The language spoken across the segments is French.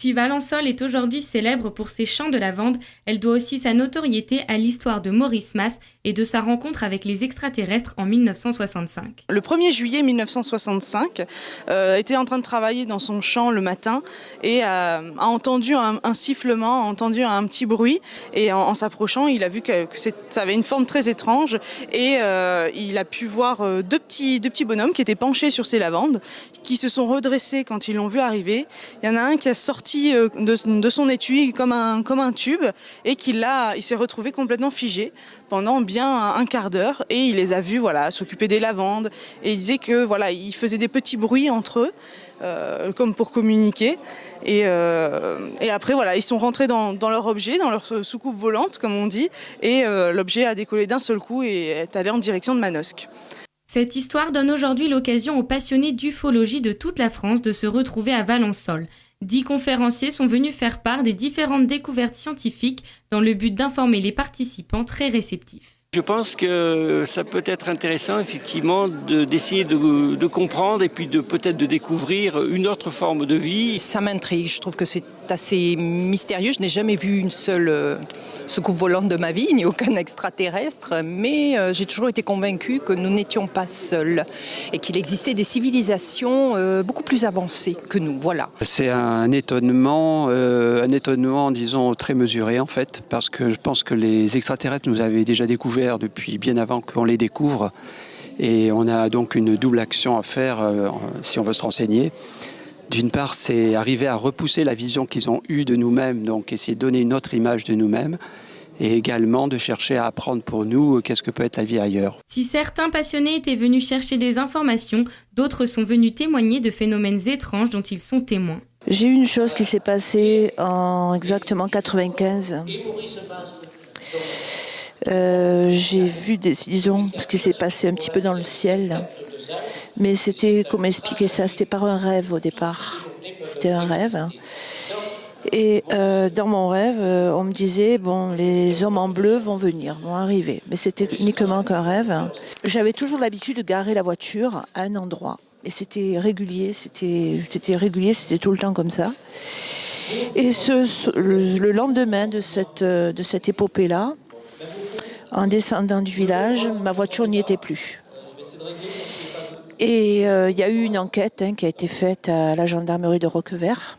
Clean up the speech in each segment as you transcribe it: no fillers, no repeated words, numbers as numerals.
Si Valensole est aujourd'hui célèbre pour ses chants de lavande, elle doit aussi sa notoriété à l'histoire de Maurice Mas et de sa rencontre avec les extraterrestres en 1965. Le 1er juillet 1965, était en train de travailler dans son champ le matin et a entendu un sifflement, a entendu un petit bruit et en s'approchant, il a vu que ça avait une forme très étrange et il a pu voir deux petits bonhommes qui étaient penchés sur ces lavandes, qui se sont redressés quand ils l'ont vu arriver. Il y en a un qui a sorti de son étui comme un tube et il s'est retrouvé complètement figé pendant bien un quart d'heure et il les a vus s'occuper des lavandes et il disait que ils faisaient des petits bruits entre eux comme pour communiquer et après ils sont rentrés dans leur objet, dans leur soucoupe volante comme on dit et l'objet a décollé d'un seul coup et est allé en direction de Manosque. Cette histoire donne aujourd'hui l'occasion aux passionnés d'ufologie de toute la France de se retrouver à Valensole. 10 conférenciers sont venus faire part des différentes découvertes scientifiques dans le but d'informer les participants très réceptifs. Je pense que ça peut être intéressant effectivement d'essayer de comprendre et puis peut-être de découvrir une autre forme de vie. Ça m'intrigue, je trouve que c'est assez mystérieux. Je n'ai jamais vu une seule soucoupe volante de ma vie, ni aucun extraterrestre, mais j'ai toujours été convaincue que nous n'étions pas seuls et qu'il existait des civilisations beaucoup plus avancées que nous. Voilà. C'est un étonnement, disons, très mesuré en fait, parce que je pense que les extraterrestres nous avaient déjà découvert depuis bien avant qu'on les découvre et on a donc une double action à faire si on veut se renseigner. D'une part, c'est arriver à repousser la vision qu'ils ont eue de nous-mêmes, donc essayer de donner une autre image de nous-mêmes et également de chercher à apprendre pour nous qu'est-ce que peut être la vie ailleurs. Si certains passionnés étaient venus chercher des informations, d'autres sont venus témoigner de phénomènes étranges dont ils sont témoins. J'ai eu une chose qui s'est passée en exactement 95. J'ai vu ce qui s'est passé un petit peu dans le ciel. Mais c'était, comment expliquer ça, c'était pas un rêve au départ. C'était un rêve. Et dans mon rêve, on me disait, les hommes en bleu vont arriver. Mais c'était uniquement qu'un rêve. J'avais toujours l'habitude de garer la voiture à un endroit. Et c'était régulier, c'était tout le temps comme ça. Et le lendemain de cette épopée-là, en descendant du village, ma voiture n'y était plus. Et il y a eu une enquête qui a été faite à la gendarmerie de Roquevert.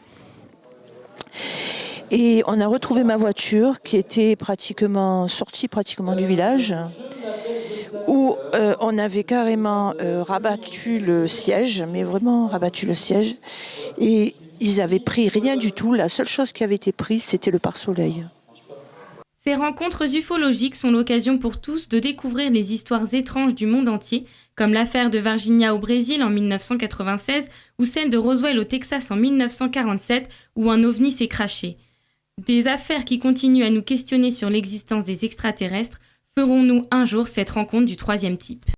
Et on a retrouvé ma voiture qui était sortie du village, où on avait carrément rabattu le siège, mais vraiment rabattu le siège. Et ils avaient pris rien du tout. La seule chose qui avait été prise, c'était le pare-soleil. Ces rencontres ufologiques sont l'occasion pour tous de découvrir les histoires étranges du monde entier, comme l'affaire de Virginia au Brésil en 1996 ou celle de Roswell au Texas en 1947 où un ovni s'est crashé. Des affaires qui continuent à nous questionner sur l'existence des extraterrestres. Ferons-nous un jour cette rencontre du troisième type ?